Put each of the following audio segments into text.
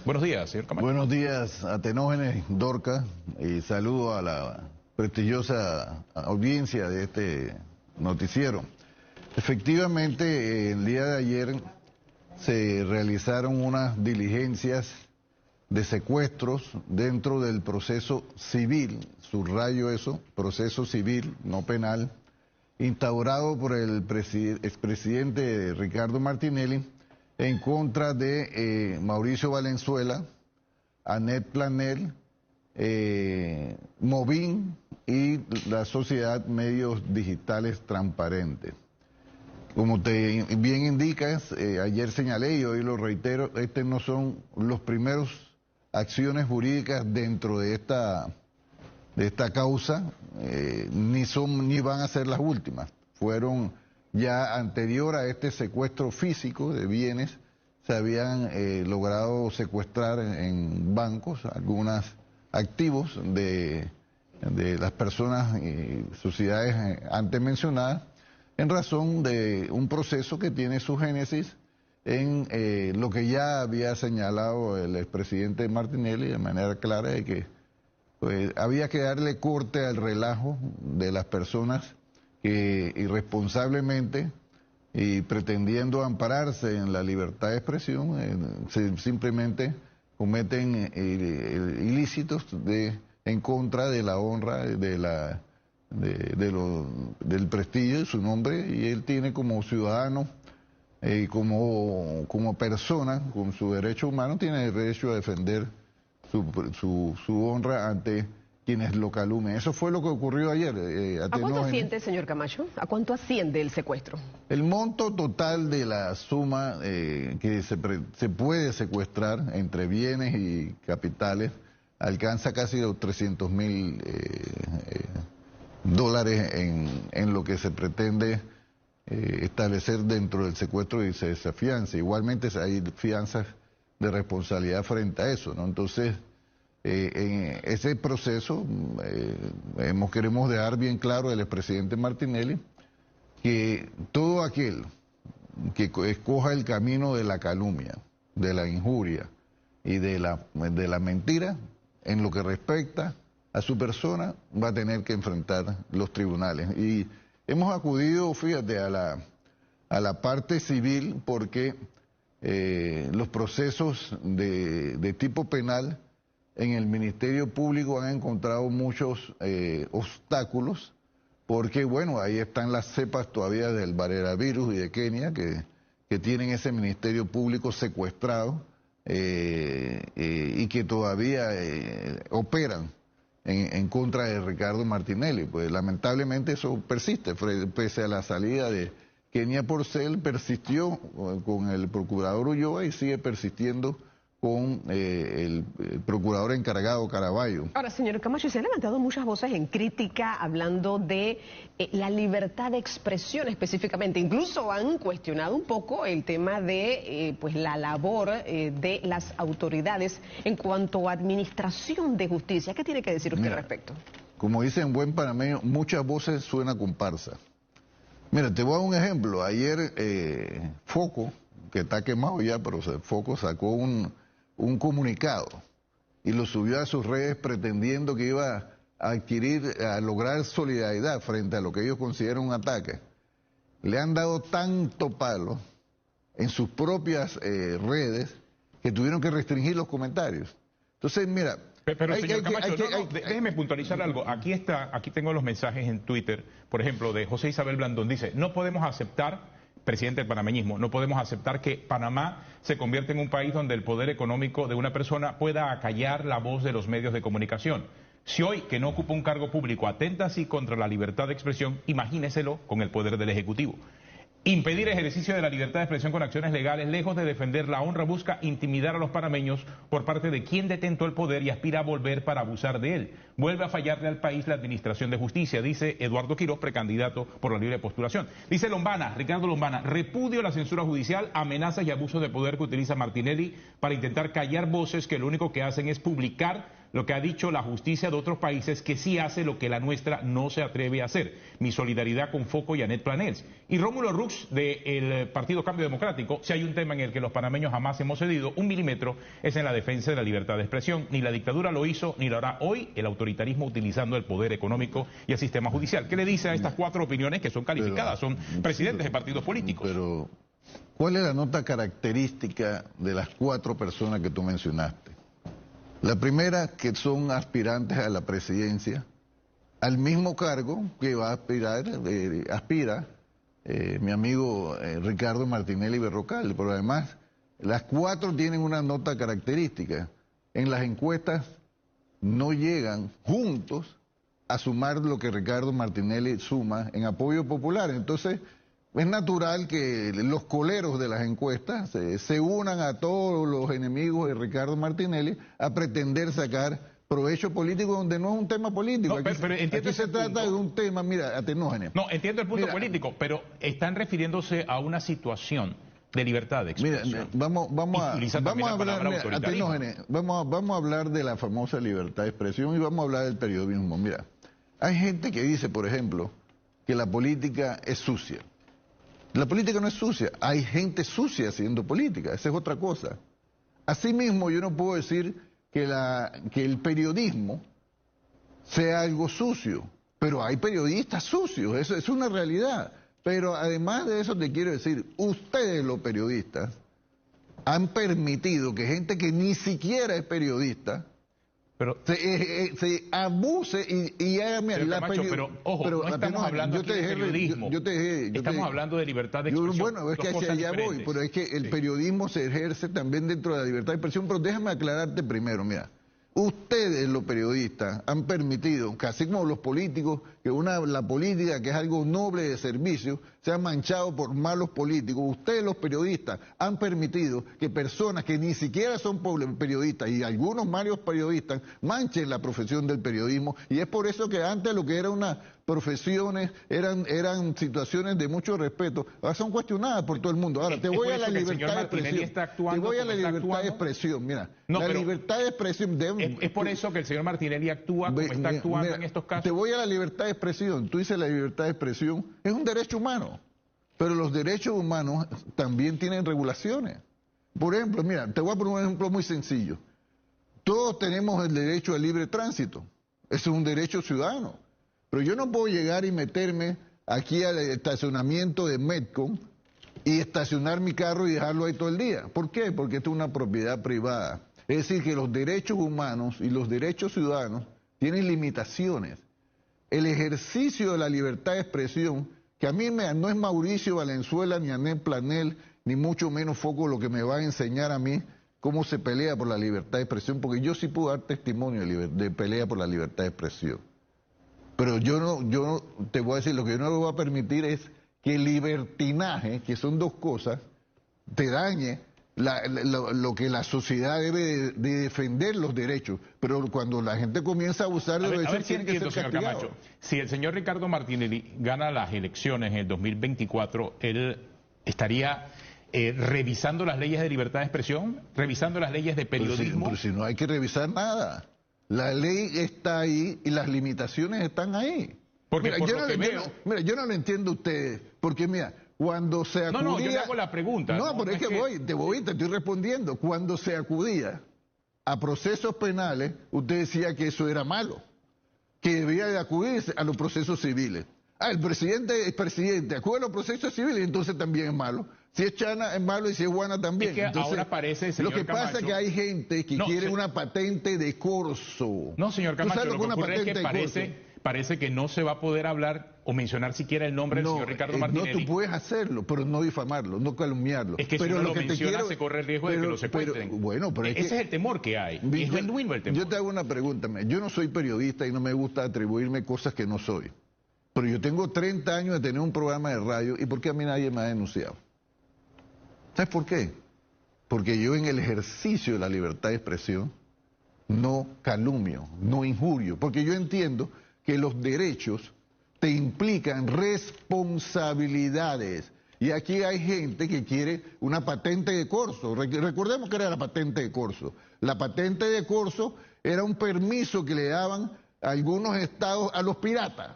Buenos días, señor Camacho. Buenos días, Atenógenes, Dorca, y saludo a la prestigiosa audiencia de este noticiero. Efectivamente, el día de ayer se realizaron unas diligencias de secuestros dentro del proceso civil, subrayo eso, proceso civil, no penal, instaurado por el expresidente Ricardo Martinelli en contra de Mauricio Valenzuela, Anet Planel, Movín y la Sociedad Medios Digitales Transparentes. Como te bien indicas, ayer señalé y hoy lo reitero, estos no son los primeros acciones jurídicas dentro de esta causa, ni van a ser las últimas. Fueron ya anterior a este secuestro físico de bienes, se habían logrado secuestrar en bancos algunos activos de las personas y sociedades antes mencionadas, en razón de un proceso que tiene su génesis en lo que ya había señalado el expresidente Martinelli de manera clara, de que había que darle corte al relajo de las personas que irresponsablemente y pretendiendo ampararse en la libertad de expresión, simplemente cometen ilícitos en contra de la honra, del prestigio de su nombre, y él tiene como ciudadano, como persona, con su derecho humano, tiene el derecho a defender su honra ante quienes lo calumnian. Eso fue lo que ocurrió ayer. ¿A cuánto asciende, señor Camacho? ¿A cuánto asciende el secuestro? El monto total de la suma que se puede secuestrar entre bienes y capitales alcanza casi los $300.000 en lo que se pretende establecer dentro del secuestro y se desafianza. Igualmente hay fianzas de responsabilidad frente a eso, ¿no? Entonces, en ese proceso queremos dejar bien claro al expresidente Martinelli que todo aquel que escoja el camino de la calumnia, de la injuria y de la mentira, en lo que respecta a su persona, va a tener que enfrentar los tribunales. Y hemos acudido, fíjate, a la parte civil porque los procesos de tipo penal en el Ministerio Público han encontrado muchos obstáculos, porque bueno, ahí están las cepas todavía del Virus y de Kenia que tienen ese Ministerio Público secuestrado y que todavía operan en contra de Ricardo Martinelli. Pues lamentablemente eso persiste, pese a la salida de Kenia Porcel, persistió con el procurador Ulloa y sigue persistiendo con el procurador encargado Caraballo. Ahora, señor Camacho, se han levantado muchas voces en crítica hablando de la libertad de expresión específicamente. Incluso han cuestionado un poco el tema de la labor de las autoridades en cuanto a administración de justicia. ¿Qué tiene que decir usted al respecto? Como dice en buen panameño, muchas voces suena comparsa. Mira, te voy a dar un ejemplo. Ayer Foco, que está quemado ya, pero Foco sacó un comunicado y lo subió a sus redes pretendiendo que iba a lograr solidaridad frente a lo que ellos consideran un ataque. Le han dado tanto palo en sus propias redes que tuvieron que restringir los comentarios. Entonces, mira... Pero señor Camacho, déjeme puntualizar algo. Aquí tengo los mensajes en Twitter, por ejemplo, de José Isabel Blandón. Dice, no podemos aceptar, presidente del panameñismo, no podemos aceptar que Panamá se convierta en un país donde el poder económico de una persona pueda acallar la voz de los medios de comunicación. Si hoy, que no ocupa un cargo público, atenta así contra la libertad de expresión, imagíneselo con el poder del Ejecutivo. Impedir el ejercicio de la libertad de expresión con acciones legales, lejos de defender la honra, busca intimidar a los panameños por parte de quien detentó el poder y aspira a volver para abusar de él. Vuelve a fallarle al país la administración de justicia, dice Eduardo Quiroz, precandidato por la libre postulación. Dice Lombana, Ricardo Lombana, repudio la censura judicial, amenazas y abusos de poder que utiliza Martinelli para intentar callar voces que lo único que hacen es publicar lo que ha dicho la justicia de otros países que sí hace lo que la nuestra no se atreve a hacer. Mi solidaridad con Foco y Anet Planels. Y Rómulo Rux del Partido Cambio Democrático, si hay un tema en el que los panameños jamás hemos cedido un milímetro, es en la defensa de la libertad de expresión. Ni la dictadura lo hizo, ni lo hará hoy el autoritarismo utilizando el poder económico y el sistema judicial. ¿Qué le dice a estas cuatro opiniones que son calificadas? Son presidentes de partidos políticos. Pero, ¿cuál es la nota característica de las cuatro personas que tú mencionaste? La primera, que son aspirantes a la presidencia, al mismo cargo que va a aspira mi amigo Ricardo Martinelli Berrocal, pero además las cuatro tienen una nota característica. En las encuestas no llegan juntos a sumar lo que Ricardo Martinelli suma en apoyo popular. Entonces, es natural que los coleros de las encuestas se unan a todos los enemigos de Ricardo Martinelli a pretender sacar provecho político donde no es un tema político. No, pero aquí se trata de un tema, mira, atenógeno. No, entiendo el punto político, pero están refiriéndose a una situación de libertad de expresión. Mira, vamos a hablar, vamos a hablar de la famosa libertad de expresión y vamos a hablar del periodismo. Mira, hay gente que dice, por ejemplo, que la política es sucia. La política no es sucia, hay gente sucia haciendo política, esa es otra cosa. Asimismo, yo no puedo decir que el periodismo sea algo sucio, pero hay periodistas sucios, eso es una realidad. Pero además de eso te quiero decir, ustedes los periodistas han permitido que gente que ni siquiera es periodista se abuse y haga... Pero ojo, no estamos hablando de periodismo, estamos hablando de libertad de expresión. Bueno, es que hacia allá voy, pero es que el periodismo se ejerce también dentro de la libertad de expresión, pero déjame aclararte primero, mira. Ustedes, los periodistas, han permitido, casi como los políticos, que la política, que es algo noble de servicio, sea manchado por malos políticos. Ustedes, los periodistas, han permitido que personas que ni siquiera son periodistas, y algunos malos periodistas, manchen la profesión del periodismo. Y es por eso que antes lo que eran unas profesiones eran situaciones de mucho respeto, ahora son cuestionadas por todo el mundo. Ahora, te voy a la libertad de expresión. Te voy a la libertad de expresión, mira. La libertad de expresión... Es por eso que el señor Martinelli actúa como está actuando en estos casos. Te voy a la libertad de expresión. Tú dices la libertad de expresión es un derecho humano, pero los derechos humanos también tienen regulaciones. Por ejemplo, mira, te voy a poner un ejemplo muy sencillo. Todos tenemos el derecho al libre tránsito. Eso es un derecho ciudadano. Pero yo no puedo llegar y meterme aquí al estacionamiento de Metcon y estacionar mi carro y dejarlo ahí todo el día. ¿Por qué? Porque esto es una propiedad privada. Es decir, que los derechos humanos y los derechos ciudadanos tienen limitaciones. El ejercicio de la libertad de expresión, que a mí no es Mauricio Valenzuela, ni Anet Planels, ni mucho menos Foco lo que me va a enseñar a mí cómo se pelea por la libertad de expresión, porque yo sí puedo dar testimonio de pelea por la libertad de expresión. Pero yo no te voy a decir, lo que yo no le voy a permitir es que el libertinaje, que son dos cosas, te dañe lo que la sociedad debe de defender los derechos. Pero cuando la gente comienza a abusar de los derechos, tiene que ser castigado. Camacho, si el señor Ricardo Martinelli gana las elecciones en el 2024, él estaría revisando las leyes de libertad de expresión, revisando las leyes de periodismo. Pero si no hay que revisar nada. La ley está ahí y las limitaciones están ahí. Porque mira, yo no lo entiendo a ustedes, porque mira, cuando se acudía... No, yo le hago la pregunta. No, pero es que te estoy respondiendo. Cuando se acudía a procesos penales, usted decía que eso era malo, que debía de acudirse a los procesos civiles. El presidente es presidente, acude a los procesos civiles, entonces también es malo. Si es Chana es malo y si es Juana también. Es que entonces, ahora parece, señor Camacho, lo que pasa Camacho, es que hay gente que quiere una patente de corso. No, señor Camacho, lo que ocurre es que parece que no se va a poder hablar o mencionar siquiera el nombre del señor Ricardo Martinelli. No, tú puedes hacerlo, pero no difamarlo, no calumniarlo. Es que si uno lo menciona se corre el riesgo de que lo secuestren. Ese es el temor que hay. Es genuino el temor. Yo te hago una pregunta. Yo no soy periodista y no me gusta atribuirme cosas que no soy. Pero yo tengo 30 años de tener un programa de radio y ¿por qué a mí nadie me ha denunciado? ¿Sabes por qué? Porque yo en el ejercicio de la libertad de expresión no calumnio, no injurio, porque yo entiendo que los derechos te implican responsabilidades Y aquí hay gente que quiere una patente de corso. Recordemos que era la patente de corso. La patente de corso era un permiso que le daban a algunos estados a los piratas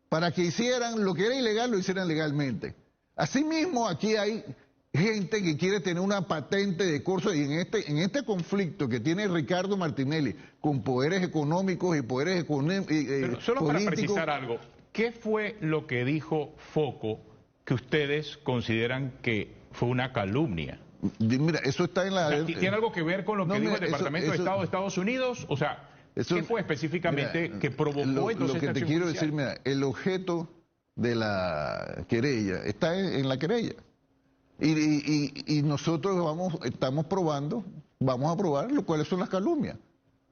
para que hicieran lo que era ilegal, lo hicieran legalmente. Asimismo, aquí hay gente que quiere tener una patente de corso, y en este conflicto que tiene Ricardo Martinelli con poderes económicos y poderes Pero solo políticos, para precisar algo, ¿qué fue lo que dijo Foco que ustedes consideran que fue una calumnia? Mira, eso está en la... O sea, ¿tiene algo que ver con lo que dijo el Departamento de Estado de Estados Unidos? O sea, ¿qué fue específicamente que provocó entonces lo que esta te acción quiero judicial? decir, mira, el objeto de la querella está en la querella. Y nosotros estamos probando, vamos a probar cuáles son las calumnias.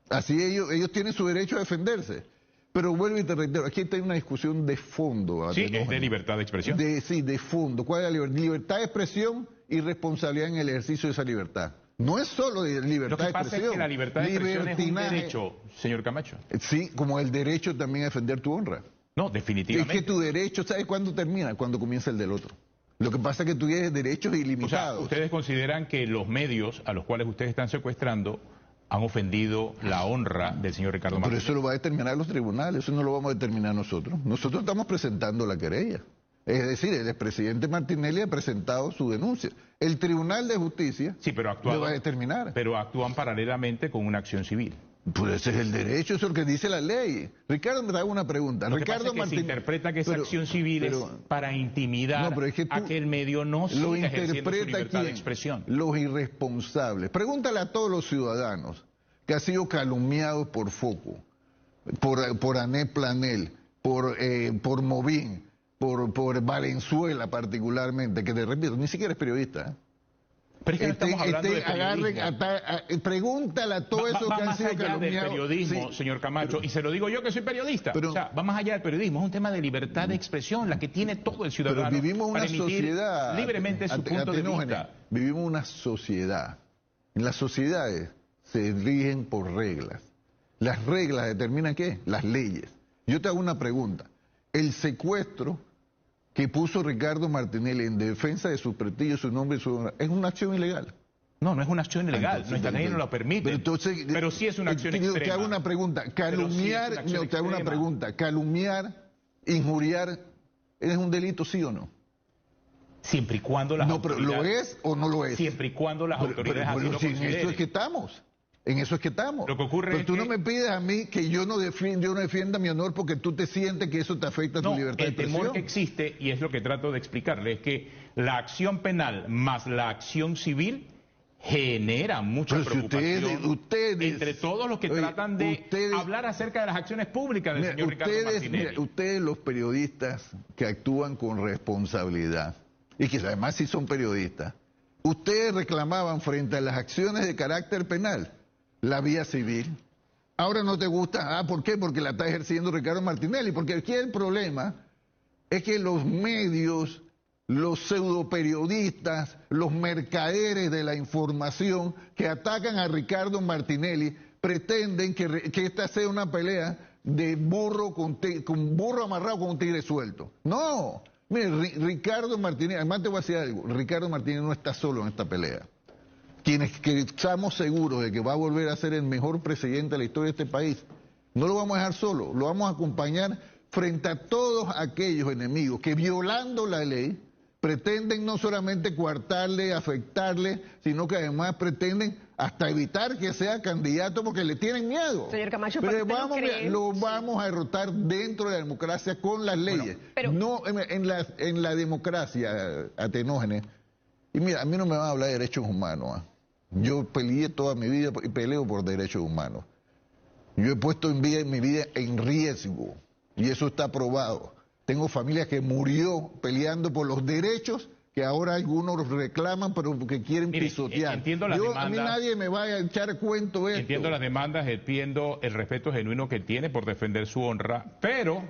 Así ellos tienen su derecho a defenderse. Pero vuelvo y te reitero, aquí hay una discusión de fondo. Sí, es de libertad de expresión. Sí, de fondo. ¿Cuál es la libertad? Libertad de expresión y responsabilidad en el ejercicio de esa libertad. No es solo de libertad de expresión. Lo que pasa es que la libertad de expresión es un derecho, señor Camacho. Sí, como el derecho también a defender tu honra. No, definitivamente. Es que tu derecho, ¿sabes cuándo termina? Cuando comienza el del otro. Lo que pasa es que tú tienes derechos ilimitados. O sea, ¿ustedes consideran que los medios a los cuales ustedes están secuestrando han ofendido la honra del señor Ricardo Martinelli? Pero eso lo va a determinar los tribunales, eso no lo vamos a determinar nosotros. Nosotros estamos presentando la querella. Es decir, el expresidente Martinelli ha presentado su denuncia. El Tribunal de Justicia lo va a determinar. Pero actúan paralelamente con una acción civil. Pues ese es el derecho, eso es lo que dice la ley. Ricardo, me hago una pregunta. Lo que pasa es que se interpreta que esa acción civil es para intimidar a que el medio no siga ejerciendo su libertad de expresión. Los irresponsables. Pregúntale a todos los ciudadanos que han sido calumniados por Foco, por Anet Planel, por Movín, por Valenzuela particularmente, que te repito, ni siquiera es periodista, ¿eh? Pero es que no estamos hablando de periodismo. Pregúntale a todos esos que han sido calumniados. Va más allá del periodismo, sí, señor Camacho, y se lo digo yo que soy periodista. O sea, va más allá del periodismo, es un tema de libertad de expresión, la que tiene todo el ciudadano. Pero vivimos una sociedad libremente su punto de vista. Vivimos una sociedad. En las sociedades se rigen por reglas. Las reglas determinan ¿qué? Las leyes. Yo te hago una pregunta. El secuestro que puso Ricardo Martinelli en defensa de su prestigio, su nombre y su honra, ¿es una acción ilegal? No, no es una acción ilegal, nuestra ley no lo permite, pero sí es una acción extrema. Te hago una pregunta, calumniar, injuriar, ¿es un delito sí o no? Siempre y cuando las autoridades... No, pero ¿lo es o no lo es? Siempre y cuando las autoridades así lo consideren. En eso es que estamos. En eso es que estamos. Lo que ocurre pero es tú no me pides a mí que yo no defienda mi honor porque tú te sientes que eso te afecta a tu libertad de expresión. El temor que existe, y es lo que trato de explicarle, es que la acción penal más la acción civil genera mucha preocupación entre todos los que tratan de hablar acerca de las acciones públicas del señor Ricardo Martinelli. Ustedes, los periodistas que actúan con responsabilidad, y que además sí son periodistas, ustedes reclamaban frente a las acciones de carácter penal la vía civil. Ahora no te gusta. ¿Por qué? Porque la está ejerciendo Ricardo Martinelli. Porque aquí el problema es que los medios, los pseudoperiodistas, los mercaderes de la información que atacan a Ricardo Martinelli pretenden que esta sea una pelea de burro con burro amarrado con un tigre suelto. No. Mire, Ricardo Martinelli, además te voy a decir algo, Ricardo Martinelli no está solo en esta pelea. Quienes que estamos seguros de que va a volver a ser el mejor presidente de la historia de este país, no lo vamos a dejar solo, lo vamos a acompañar frente a todos aquellos enemigos que violando la ley pretenden no solamente coartarle, afectarle, sino que además pretenden hasta evitar que sea candidato porque le tienen miedo. Señor Camacho, pero lo vamos a derrotar dentro de la democracia con las leyes. No en la democracia, Atenógenes. Y mira, a mí no me van a hablar de derechos humanos. Yo peleé toda mi vida y peleo por derechos humanos. Yo he puesto mi vida en riesgo y eso está probado. Tengo familia que murió peleando por los derechos que ahora algunos reclaman, pero que quieren pisotear. Entiendo las demandas. A mí nadie me va a echar cuento esto. Entiendo las demandas, entiendo el respeto genuino que tiene por defender su honra, pero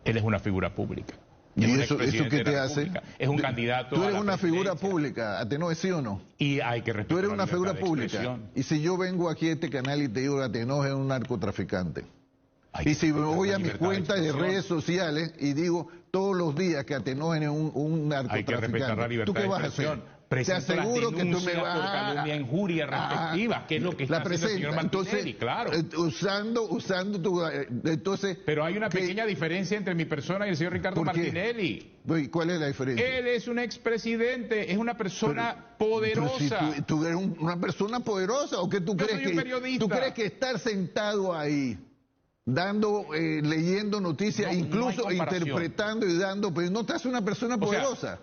él es una figura pública. ¿Y eso qué te hace? Es un candidato. Tú eres una figura pública, Atenógenes, ¿sí o no? Y hay que respetar. Tú eres una figura pública. Y si yo vengo aquí a este canal y te digo que Atenógenes es un narcotraficante, Y si me voy a mi cuenta de redes sociales y digo todos los días que Atenógenes es un hay que respetar la narcotraficante, libertad ¿tú qué de vas a expresión. hacer? Te Presento aseguro las que tú me denuncias vas por calumnia, injuria respectivas, que es lo que está haciendo el señor Martinelli, claro. Usando tu... Entonces... Pero hay una pequeña diferencia entre mi persona y el señor Ricardo Martinelli. ¿Cuál es la diferencia? Él es un expresidente, es una persona poderosa. Pero si tú eres una persona poderosa, ¿o qué tú crees soy un periodista. ¿Tú crees que estar sentado ahí leyendo noticias, incluso interpretando y dando, pues no te hace una persona poderosa?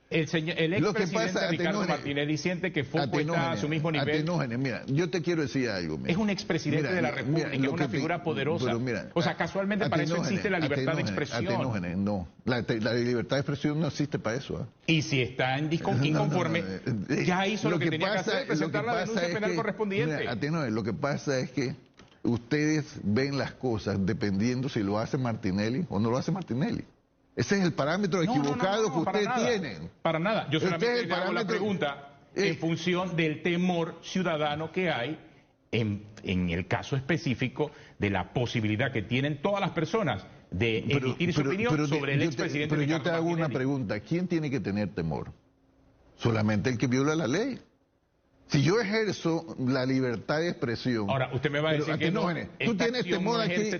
El expresidente Ricardo Martinelli siente que Foco está a su mismo nivel. Atenógenes, mira, yo te quiero decir algo. Mira. Es un expresidente de la República, es una figura poderosa. Pero mira, o sea, casualmente para eso existe la libertad de expresión. Atenógenes, no. La libertad de expresión no existe para eso. Y si está inconforme, ya hizo lo que tenía que hacer, presentar la denuncia penal correspondiente. Mira, Atenógenes, lo que pasa es que ustedes ven las cosas dependiendo si lo hace Martinelli o no lo hace Martinelli. Ese es el parámetro equivocado que ustedes tienen. Para nada. Yo solamente le hago la pregunta en función del temor ciudadano que hay en el caso específico de la posibilidad que tienen todas las personas de emitir su opinión sobre el expresidente Ricardo Martinelli. Pero yo te hago una pregunta. ¿Quién tiene que tener temor? Solamente el que viola la ley. Si yo ejerzo la libertad de expresión... Ahora, usted me va a decir que no. ¿Tú tienes temor aquí?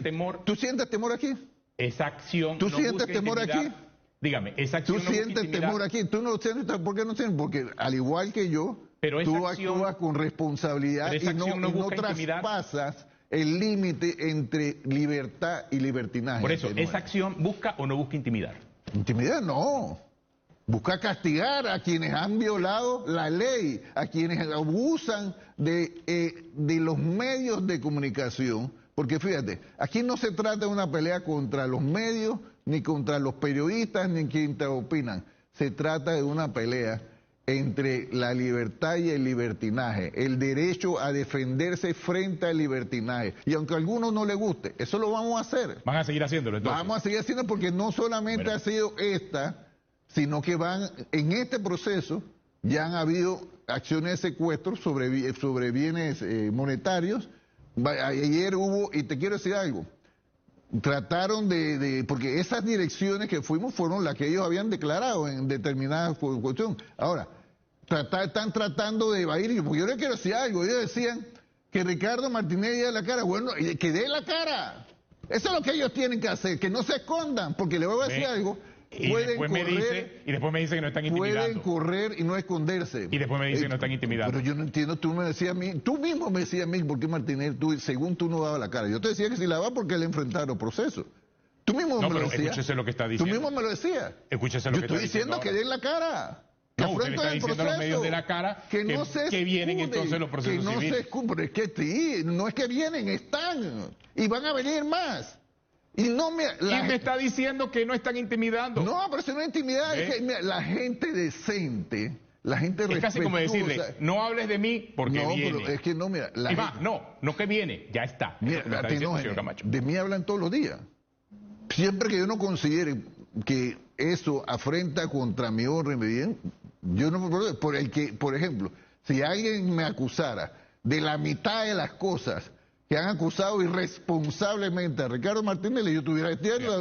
¿Tú sientes temor aquí? Esa acción ¿Tú sientes temor aquí? Dígame, esa acción ¿Tú sientes temor aquí? ¿Tú no sientes? ¿Por qué no sientes? Porque al igual que yo, tú actúas con responsabilidad y no traspasas el límite entre libertad y libertinaje. Por eso, ¿esa acción busca o no busca intimidar? Intimidar no. Busca castigar a quienes han violado la ley, a quienes abusan de los medios de comunicación. Porque fíjate, aquí no se trata de una pelea contra los medios, ni contra los periodistas, ni quienes opinan. Se trata de una pelea entre la libertad y el libertinaje, el derecho a defenderse frente al libertinaje. Y aunque a algunos no les guste, eso lo vamos a hacer. ¿Van a seguir haciéndolo entonces? Vamos a seguir haciendo porque no solamente ha sido esta, sino que en este proceso ya han habido acciones de secuestro sobre bienes monetarios. Ayer hubo, y te quiero decir algo, trataron porque esas direcciones que fuimos fueron las que ellos habían declarado en determinada cuestión. Ahora, están tratando de evadir, porque yo les quiero decir algo, ellos decían que Ricardo Martinelli dé la cara, bueno, que dé la cara. Eso es lo que ellos tienen que hacer, que no se escondan, porque le voy a decir algo. Y después me dice que no están intimidando. Pueden correr y no esconderse. Y después me dice que no están intimidando. Pero yo no entiendo, tú mismo me decías a mí, ¿por qué Martinelli, según tú no dabas la cara? Yo te decía que si la daba porque él enfrentaba los procesos. Tú mismo me lo decías. Escúchese lo que está diciendo. Tú mismo me lo decías. Escúchese lo que está diciendo. Yo estoy diciendo que den la cara. No, usted le está diciendo a los medios de la cara que vienen entonces los procesos civiles. Que no se escupen, pero es que sí, no es que vienen, están. Y van a venir más. Y me está diciendo que no están intimidando. No, pero eso no es intimidad. Es que, mira, la gente decente, la gente respetuosa. Es casi como decirle, no hables de mí porque viene. No, pero es que no, mira. No que viene, ya está. Mira, de mí hablan todos los días. Siempre que yo no considere que eso afrenta contra mi orden, bien, yo no me por ejemplo, si alguien me acusara de la mitad de las cosas que han acusado irresponsablemente a Ricardo Martinelli, yo tuviera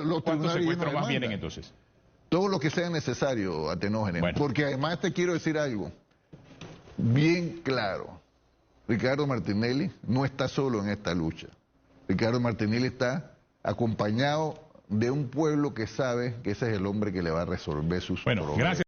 los ¿Cuántos secuestros más vienen entonces? Todo lo que sea necesario, Atenógenes. Bueno. Porque además te quiero decir algo bien claro. Ricardo Martinelli no está solo en esta lucha. Ricardo Martinelli está acompañado de un pueblo que sabe que ese es el hombre que le va a resolver sus problemas. Gracias.